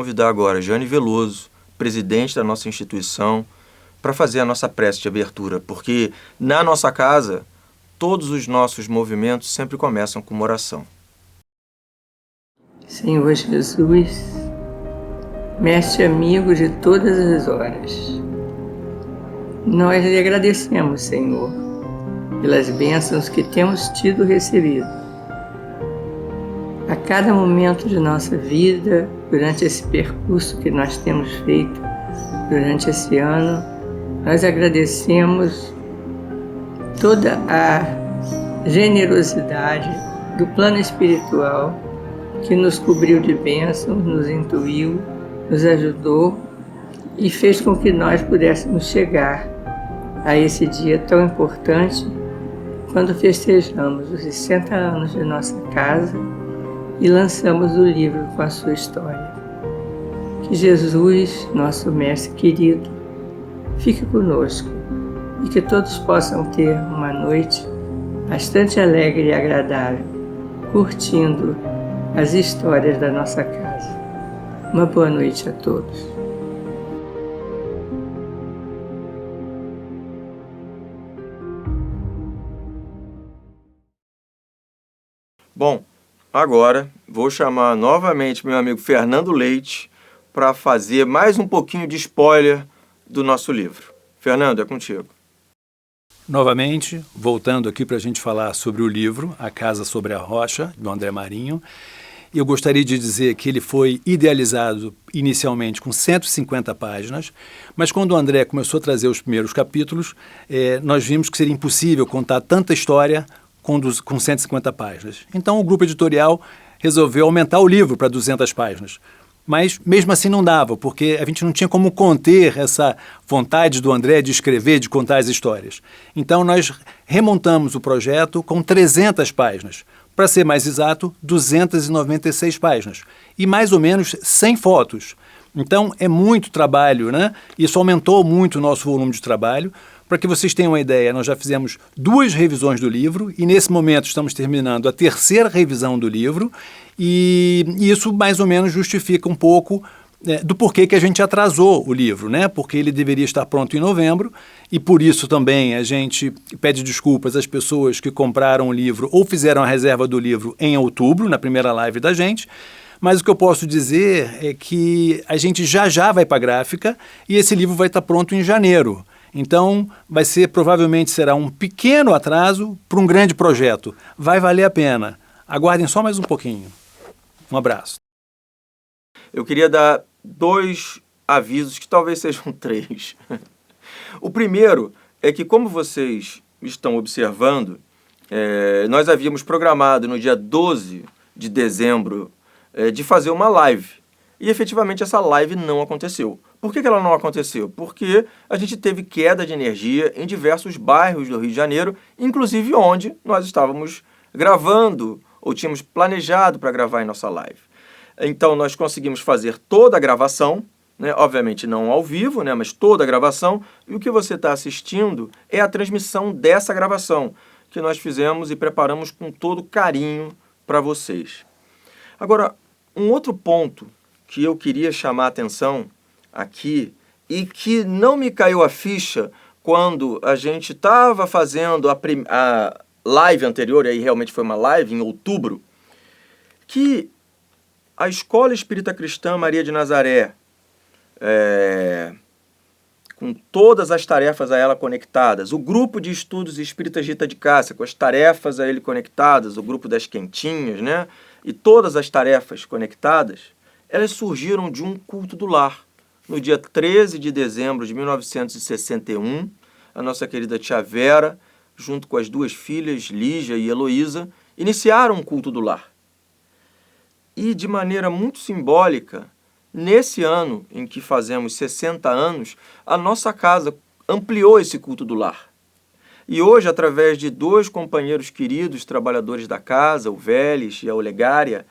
convidar agora Jane Veloso, presidente da nossa instituição, para fazer a nossa prece de abertura, porque na nossa casa, todos os nossos movimentos sempre começam com uma oração. Senhor Jesus, mestre amigo de todas as horas, nós lhe agradecemos, Senhor, pelas bênçãos que temos recebido. A cada momento de nossa vida, durante esse percurso que nós temos feito durante esse ano, nós agradecemos toda a generosidade do plano espiritual que nos cobriu de bênçãos, nos intuiu, nos ajudou e fez com que nós pudéssemos chegar a esse dia tão importante quando festejamos os 60 anos de nossa casa e lançamos o livro com a sua história. Que Jesus, nosso mestre querido, fique conosco e que todos possam ter uma noite bastante alegre e agradável, curtindo as histórias da nossa casa. Uma boa noite a todos. Bom, agora vou chamar novamente meu amigo Fernando Leite para fazer mais um pouquinho de spoiler do nosso livro. Fernando, é contigo. Novamente, voltando aqui para a gente falar sobre o livro A Casa sobre a Rocha, do André Marinho. Eu gostaria de dizer que ele foi idealizado inicialmente com 150 páginas, mas quando o André começou a trazer os primeiros capítulos, nós vimos que seria impossível contar tanta história com 150 páginas. Então o grupo editorial resolveu aumentar o livro para 200 páginas. Mas mesmo assim não dava, porque a gente não tinha como conter essa vontade do André de escrever, de contar as histórias. Então nós remontamos o projeto com 300 páginas. Para ser mais exato, 296 páginas. E mais ou menos 100 fotos. Então é muito trabalho, né? Isso aumentou muito o nosso volume de trabalho. Para que vocês tenham uma ideia, nós já fizemos 2 revisões do livro e nesse momento estamos terminando a 3ª revisão do livro e isso mais ou menos justifica um pouco do porquê que a gente atrasou o livro, né? Porque ele deveria estar pronto em novembro e por isso também a gente pede desculpas às pessoas que compraram o livro ou fizeram a reserva do livro em outubro, na primeira live da gente. Mas o que eu posso dizer é que a gente já vai para a gráfica e esse livro vai estar pronto em janeiro. Então, provavelmente será um pequeno atraso para um grande projeto. Vai valer a pena. Aguardem só mais um pouquinho. Um abraço. Eu queria dar 2 avisos, que talvez sejam 3. O primeiro é que, como vocês estão observando, nós havíamos programado no dia 12 de dezembro de fazer uma live. E, efetivamente, essa live não aconteceu. Por que ela não aconteceu? Porque a gente teve queda de energia em diversos bairros do Rio de Janeiro, inclusive onde nós estávamos gravando ou tínhamos planejado para gravar em nossa live. Então, nós conseguimos fazer toda a gravação, né? Obviamente não ao vivo, né? Mas toda a gravação, e o que você está assistindo é a transmissão dessa gravação, que nós fizemos e preparamos com todo carinho para vocês. Agora, um outro ponto que eu queria chamar a atenção aqui e que não me caiu a ficha quando a gente estava fazendo a live anterior, e aí realmente foi uma live em outubro, que a Escola Espírita Cristã Maria de Nazaré, com todas as tarefas a ela conectadas, o grupo de estudos espíritas Rita de Cássia, com as tarefas a ele conectadas, o grupo das quentinhas, né? E todas as tarefas conectadas, elas surgiram de um culto do lar. No dia 13 de dezembro de 1961, a nossa querida tia Vera, junto com as 2 filhas, Lígia e Heloísa, iniciaram um culto do lar. E, de maneira muito simbólica, nesse ano em que fazemos 60 anos, a nossa casa ampliou esse culto do lar. E hoje, através de 2 companheiros queridos, trabalhadores da casa, o Vélez e a Olegária,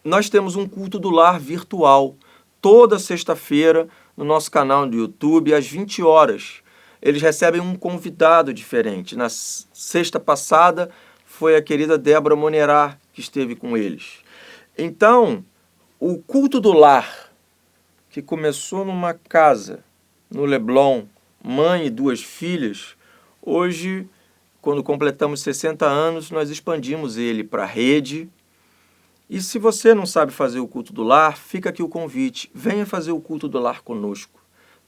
nós temos um culto do lar virtual, toda sexta-feira, no nosso canal do YouTube, às 20 horas. Eles recebem um convidado diferente. Na sexta passada, foi a querida Débora Monerá que esteve com eles. Então, o culto do lar que começou numa casa, no Leblon, mãe e 2 filhas, hoje, quando completamos 60 anos, nós expandimos ele para a rede. E se você não sabe fazer o culto do lar, fica aqui o convite. Venha fazer o culto do lar conosco.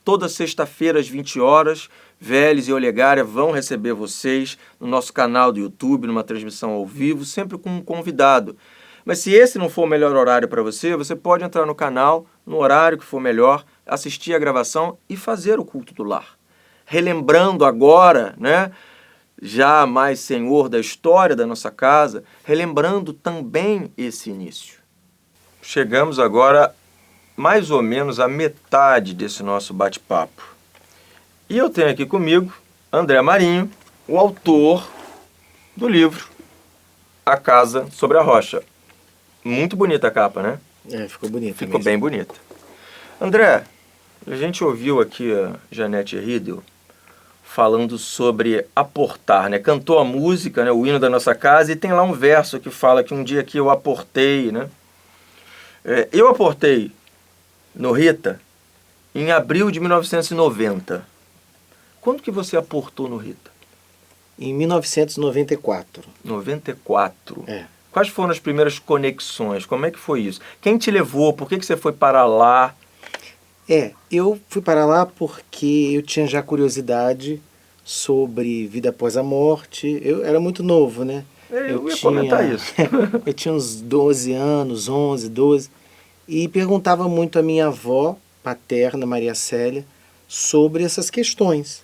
Toda sexta-feira, às 20 horas, Vélez e Olegária vão receber vocês no nosso canal do YouTube, numa transmissão ao vivo, sempre com um convidado. Mas se esse não for o melhor horário para você, você pode entrar no canal, no horário que for melhor, assistir a gravação e fazer o culto do lar. Relembrando agora, né, já mais senhor da história da nossa casa, relembrando também esse início. Chegamos agora mais ou menos à metade desse nosso bate-papo. E eu tenho aqui comigo André Marinho, o autor do livro A Casa sobre a Rocha. Muito bonita a capa, né? Ficou bonita. Ficou bem bonita. André, a gente ouviu aqui a Janete Riedel falando sobre aportar, né? Cantou a música, né? O hino da nossa casa, e tem lá um verso que fala que um dia que eu aportei, né? Eu aportei no Rita em abril de 1990. Quando que você aportou no Rita? Em 1994. 94? É. Quais foram as primeiras conexões? Como é que foi isso? Quem te levou? Por que você foi para lá? Eu fui para lá porque eu tinha já curiosidade sobre vida após a morte. Eu era muito novo, né? Eu ia comentar isso. Eu tinha uns 12 anos, 11, 12, e perguntava muito à minha avó paterna, Maria Célia, sobre essas questões.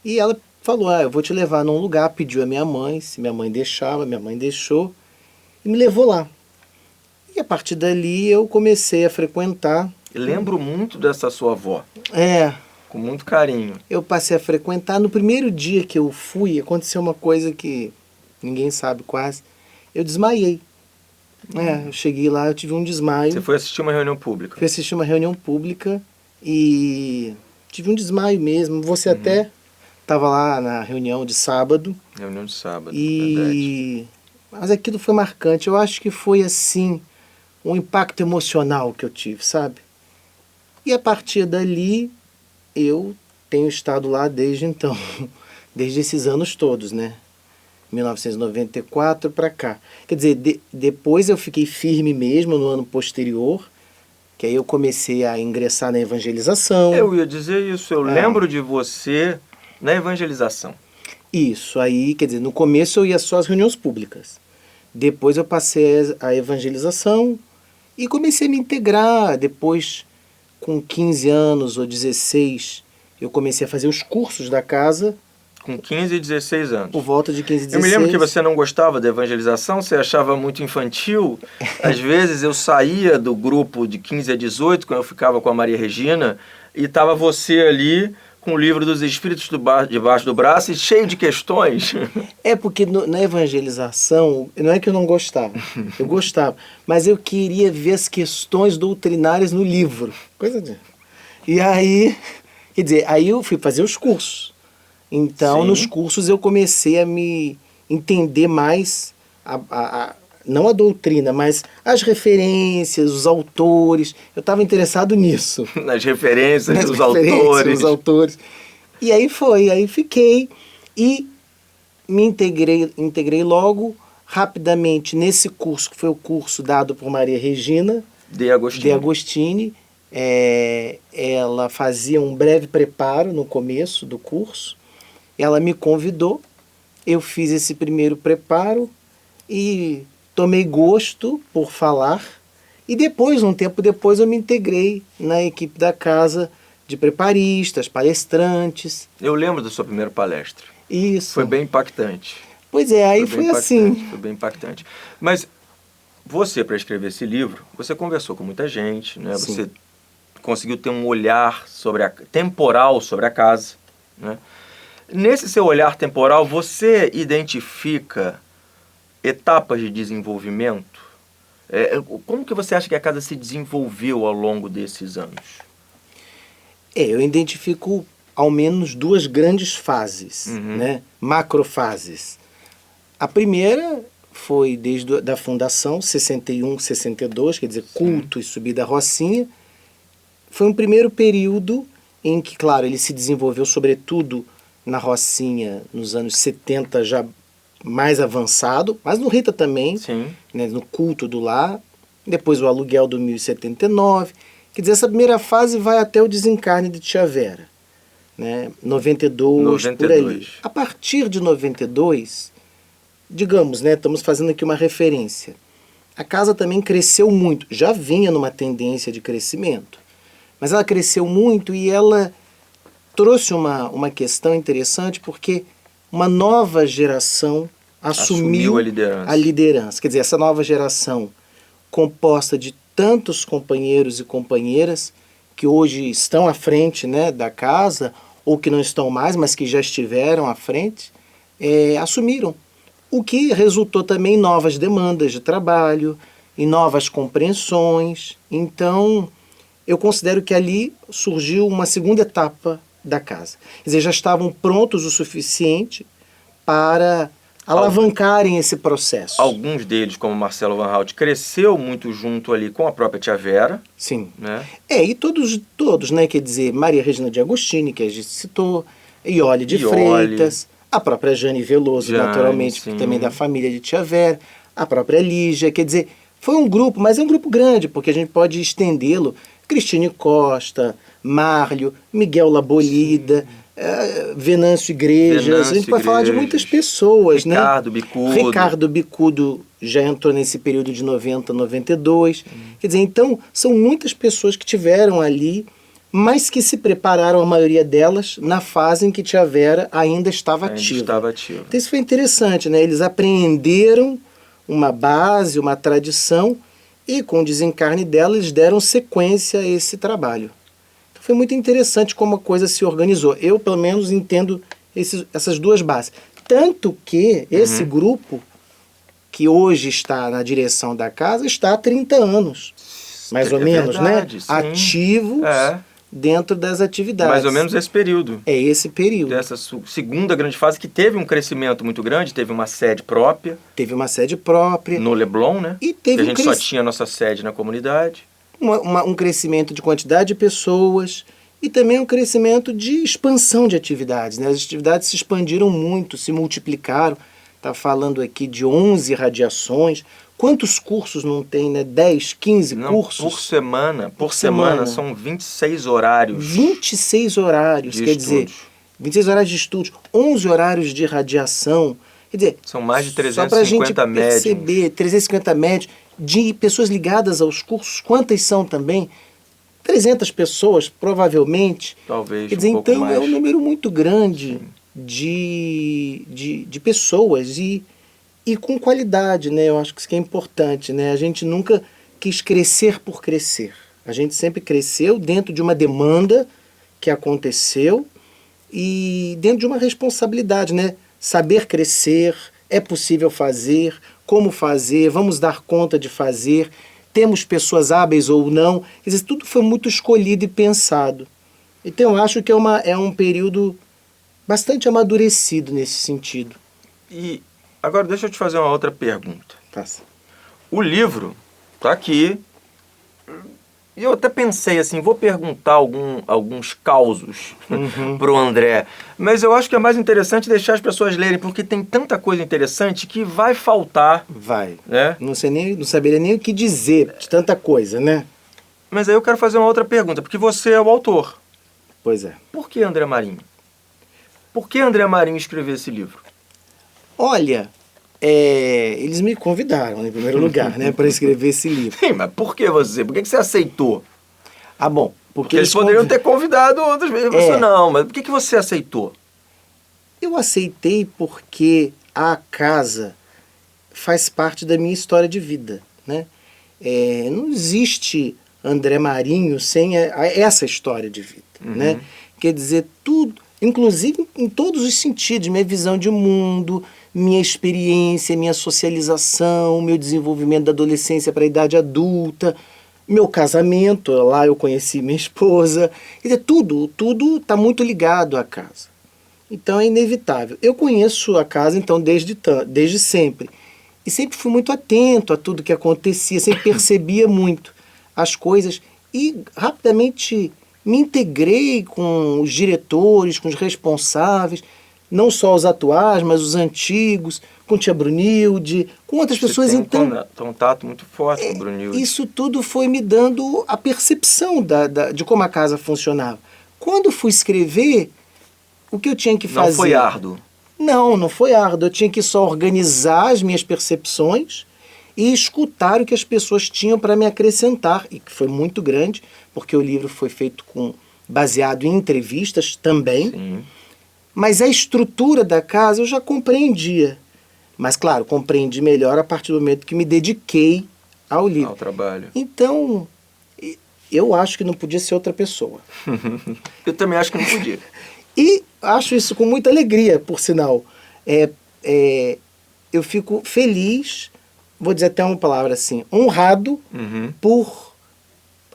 E ela falou, eu vou te levar num lugar, pediu a minha mãe, se minha mãe deixava, minha mãe deixou, e me levou lá. E a partir dali eu comecei a frequentar. Lembro muito dessa sua avó. Com muito carinho. Eu passei a frequentar. No primeiro dia que eu fui, aconteceu uma coisa que ninguém sabe quase. Eu desmaiei. Eu cheguei lá, eu tive um desmaio. Você foi assistir uma reunião pública? Fui assistir uma reunião pública e tive um desmaio mesmo. Você até estava lá na reunião de sábado. Reunião de sábado, verdade. Mas aquilo foi marcante. Eu acho que foi assim, um impacto emocional que eu tive, sabe? E a partir dali, eu tenho estado lá desde então, desde esses anos todos, né? 1994 para cá. Quer dizer, depois eu fiquei firme mesmo no ano posterior, que aí eu comecei a ingressar na evangelização. Eu ia dizer isso, eu lembro de você na evangelização. Isso, aí, quer dizer, no começo eu ia só às reuniões públicas. Depois eu passei a evangelização e comecei a me integrar. Depois, com 15 anos ou 16, eu comecei a fazer os cursos da casa. Com 15 e 16 anos. Por volta de 15 e 16. Eu me lembro que você não gostava da evangelização, você achava muito infantil. Às vezes eu saía do grupo de 15 a 18, quando eu ficava com a Maria Regina, e estava você ali com o livro dos Espíritos debaixo do braço e cheio de questões. Porque na evangelização, não é que eu não gostava, eu gostava, mas eu queria ver as questões doutrinárias no livro. Coisa de... E aí, quer dizer, aí eu fui fazer os cursos. Então, nos cursos eu comecei a me entender mais, não a doutrina, mas as referências, os autores. Eu estava interessado nisso. Nas referências, os autores. E aí fiquei e me integrei logo, rapidamente, nesse curso, que foi o curso dado por Maria Regina de Agostini. Ela fazia um breve preparo no começo do curso. Ela me convidou, eu fiz esse primeiro preparo e tomei gosto por falar. E depois, um tempo depois, eu me integrei na equipe da casa de preparistas, palestrantes. Eu lembro da sua primeira palestra. Isso. Foi bem impactante. Pois é, aí foi assim. Foi bem impactante. Mas você, para escrever esse livro, você conversou com muita gente, né? Sim. Você conseguiu ter um olhar temporal sobre a casa, né? Nesse seu olhar temporal, você identifica etapas de desenvolvimento? Como que você acha que a casa se desenvolveu ao longo desses anos? Eu identifico ao menos 2 grandes fases, né? Macrofases. A primeira foi desde a fundação, 61, 62, quer dizer, culto e subida à Rocinha. foi um primeiro período em que, claro, ele se desenvolveu sobretudo na Rocinha nos anos 70, já mais avançado, mas no Rita também, Sim. né, no culto do lar, depois o aluguel do 1079. Quer dizer, essa primeira fase vai até o desencarne de Tia Vera, né, 92, por ali. A partir de 92, digamos, né, estamos fazendo aqui uma referência, a casa também cresceu muito, já vinha numa tendência de crescimento, mas ela cresceu muito e ela trouxe uma questão interessante, porque uma nova geração assumiu a liderança. Quer dizer, essa nova geração composta de tantos companheiros e companheiras que hoje estão à frente, né, da casa, ou que não estão mais, mas que já estiveram à frente, assumiram. O que resultou também em novas demandas de trabalho, em novas compreensões. Então, eu considero que ali surgiu uma segunda etapa da casa. Quer dizer, já estavam prontos o suficiente para alavancarem esse processo. Alguns deles, como Marcelo Van Hout, cresceu muito junto ali com a própria Tia Vera. Sim. Né? E todos, né? Quer dizer, Maria Regina de Agostini, que a gente citou, Iole de Freitas, a própria Jane Veloso, naturalmente, sim. também da família de Tia Vera, a própria Lígia, quer dizer, foi um grupo, mas é um grupo grande, porque a gente pode estendê-lo. Cristine Costa, Márlio, Miguel Labolida, Venâncio Igrejas, a gente pode falar de muitas pessoas, Ricardo né? Bicudo. Ricardo Bicudo já entrou nesse período de 90, 92. Quer dizer, então, são muitas pessoas que tiveram ali, mas que se prepararam, a maioria delas, na fase em que Tia Vera ainda estava ativa. Então isso foi interessante, né? Eles apreenderam uma base, uma tradição, e com o desencarne dela, eles deram sequência a esse trabalho. Então foi muito interessante como a coisa se organizou. Eu, pelo menos, entendo essas duas bases. Tanto que esse grupo, que hoje está na direção da casa, está há 30 anos, mais ou menos, verdade, né? Sim. Ativos dentro das atividades. Mais ou menos esse período. É esse período. Dessa segunda grande fase, que teve um crescimento muito grande, teve uma sede própria. Teve uma sede própria. No Leblon, né? E teve a gente só tinha a nossa sede na comunidade. Um crescimento de quantidade de pessoas e também um crescimento de expansão de atividades, né? As atividades se expandiram muito, se multiplicaram. Está falando aqui de 11 radiações. Quantos cursos não tem, né? 10, 15 cursos? Por semana são 26 horários. 26 horários, quer dizer, 26 horários de estudos, 11 horários de radiação. Quer dizer, são mais de 350 só para a gente médiums. Perceber, 350 médiums, de pessoas ligadas aos cursos, quantas são também? 300 pessoas, provavelmente. Talvez, quer dizer, pouco então mais. É um número muito grande de pessoas e com qualidade, né? Eu acho que isso que é importante, né? A gente nunca quis crescer por crescer. A gente sempre cresceu dentro de uma demanda que aconteceu e dentro de uma responsabilidade, né? Saber crescer, é possível fazer, como fazer, vamos dar conta de fazer, temos pessoas hábeis ou não. Quer dizer, tudo foi muito escolhido e pensado. Então eu acho que é um período bastante amadurecido nesse sentido. E agora deixa eu te fazer uma outra pergunta. Faça. O livro está aqui. E eu até pensei assim, vou perguntar alguns causos para o André. Mas eu acho que é mais interessante deixar as pessoas lerem, porque tem tanta coisa interessante que vai faltar. Vai. Né? Não saberia nem o que dizer de tanta coisa, né? Mas aí eu quero fazer uma outra pergunta, porque você é o autor. Pois é. Por que André Marinho? Por que André Marinho escreveu esse livro? Olha, eles me convidaram, em primeiro lugar, né, para escrever esse livro. Sim, mas por que você? Por que você aceitou? Ah, bom. Porque eles poderiam ter convidado outras vezes. Você não, mas por que você aceitou? Eu aceitei porque a casa faz parte da minha história de vida, né? Não existe André Marinho sem essa história de vida, né? Quer dizer, tudo, inclusive em todos os sentidos, minha visão de mundo, minha experiência, minha socialização, meu desenvolvimento da adolescência para a idade adulta, meu casamento, lá eu conheci minha esposa, quer dizer, tudo está muito ligado à casa. Então é inevitável. Eu conheço a casa então desde sempre. E sempre fui muito atento a tudo que acontecia, sempre percebia muito as coisas e rapidamente me integrei com os diretores, com os responsáveis, não só os atuais, mas os antigos, com Tia Brunilde, com outras pessoas. Tem Então, um contato muito forte com o Brunilde. isso tudo foi me dando a percepção de como a casa funcionava. Quando fui escrever, o que eu tinha que fazer... Não foi árduo. Não foi árduo. Eu tinha que só organizar as minhas percepções e escutar o que as pessoas tinham para me acrescentar, e que foi muito grande, porque o livro foi feito baseado em entrevistas também. Sim. Mas a estrutura da casa eu já compreendia. Mas, claro, compreendi melhor a partir do momento que me dediquei ao livro. Ao trabalho. Então, eu acho que não podia ser outra pessoa. Eu também acho que não podia. E acho isso com muita alegria, por sinal. Eu fico feliz, vou dizer até uma palavra assim, honrado por,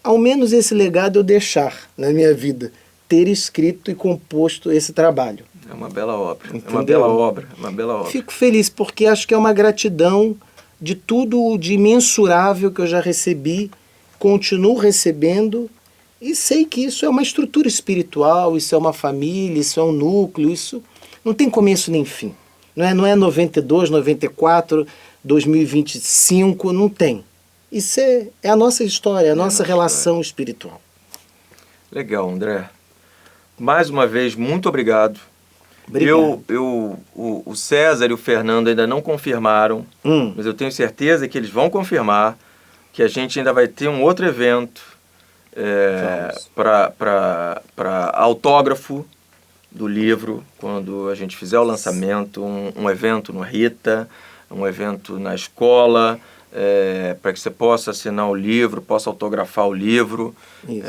ao menos esse legado eu deixar na minha vida, ter escrito e composto esse trabalho. É uma bela obra. Entendeu? É uma bela obra. Uma bela obra. Fico feliz porque acho que é uma gratidão de tudo de imensurável que eu já recebi, continuo recebendo, e sei que isso é uma estrutura espiritual, isso é uma família, isso é um núcleo, isso não tem começo nem fim. Não é 92, 94, 2025, não tem. Isso é a nossa história, a nossa relação espiritual. Legal, André. Mais uma vez, muito obrigado. Obrigado. O César e o Fernando ainda não confirmaram, mas eu tenho certeza que eles vão confirmar que a gente ainda vai ter um outro evento para autógrafo do livro, quando a gente fizer o lançamento, um evento no Rita, um evento na escola, para que você possa assinar o livro, possa autografar o livro. Isso.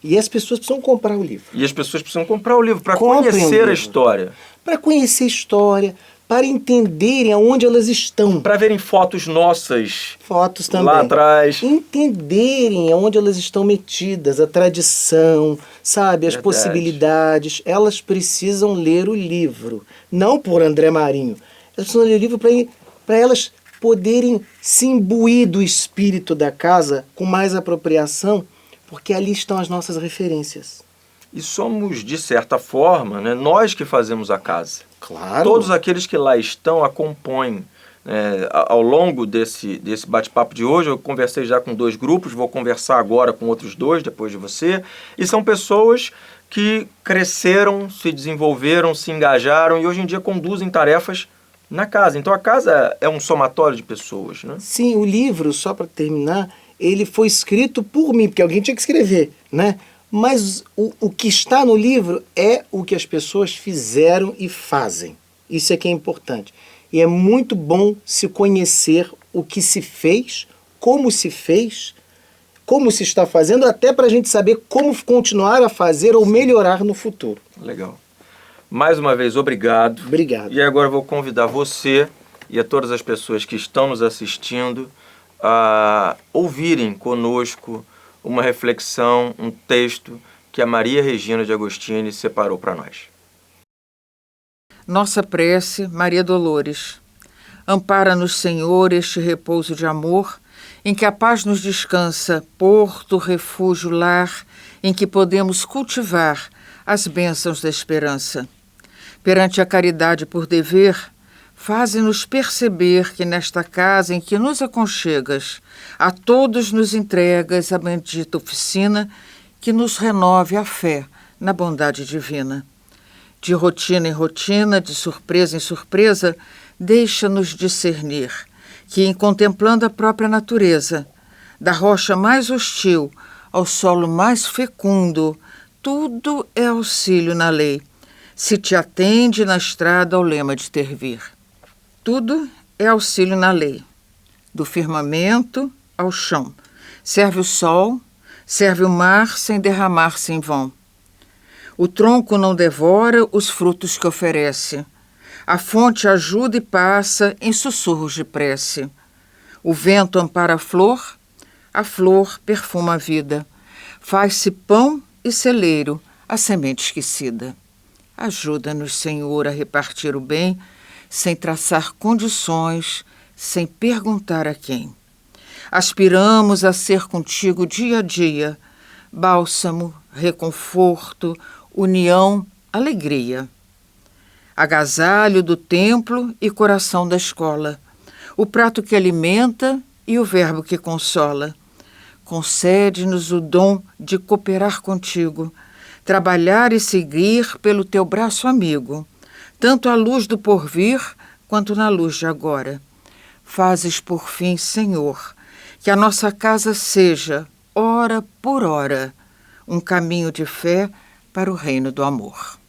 E as pessoas precisam comprar o livro. E as pessoas precisam comprar o livro para Comprem conhecer o a livro. história. Para conhecer a história, para entenderem aonde elas estão. Para verem fotos nossas Fotos também. lá atrás. Entenderem aonde elas estão metidas, a tradição, sabe, as Verdade. possibilidades. Elas precisam ler o livro, não por André Marinho. Elas precisam ler o livro para elas poderem se imbuir do espírito da casa com mais apropriação, porque ali estão as nossas referências. E somos, de certa forma, né, nós que fazemos a casa. Claro. Todos aqueles que lá estão a compõem. Ao longo desse bate-papo de hoje, eu conversei já com 2 grupos, vou conversar agora com outros 2, depois de você. E são pessoas que cresceram, se desenvolveram, se engajaram e hoje em dia conduzem tarefas na casa. Então a casa é um somatório de pessoas, né? Sim, o livro, só para terminar, ele foi escrito por mim, porque alguém tinha que escrever, né? Mas o que está no livro é o que as pessoas fizeram e fazem. Isso é que é importante. E é muito bom se conhecer o que se fez, como se está fazendo, até para a gente saber como continuar a fazer ou melhorar no futuro. Legal. Mais uma vez, obrigado. Obrigado. E agora eu vou convidar você e a todas as pessoas que estão nos assistindo a ouvirem conosco uma reflexão, um texto que a Maria Regina de Agostini separou para nós. Nossa prece, Maria Dolores. Ampara-nos, Senhor, este repouso de amor, em que a paz nos descansa, porto, refúgio, lar, em que podemos cultivar as bênçãos da esperança. Perante a caridade por dever, faze-nos perceber que nesta casa em que nos aconchegas, a todos nos entregas a bendita oficina que nos renove a fé na bondade divina. De rotina em rotina, de surpresa em surpresa, deixa-nos discernir que, em contemplando a própria natureza, da rocha mais hostil ao solo mais fecundo, tudo é auxílio na lei, se te atende na estrada ao lema de ter vir. Tudo é auxílio na lei, do firmamento ao chão. Serve o sol, serve o mar sem derramar-se em vão. O tronco não devora os frutos que oferece. A fonte ajuda e passa em sussurros de prece. O vento ampara a flor perfuma a vida. Faz-se pão e celeiro a semente esquecida. Ajuda-nos, Senhor, a repartir o bem, sem traçar condições, sem perguntar a quem. Aspiramos a ser contigo dia a dia, bálsamo, reconforto, união, alegria. Agasalho do templo e coração da escola, o prato que alimenta e o verbo que consola. Concede-nos o dom de cooperar contigo, trabalhar e seguir pelo teu braço amigo, tanto à luz do porvir quanto na luz de agora. Fazes por fim, Senhor, que a nossa casa seja, hora por hora, um caminho de fé para o reino do amor.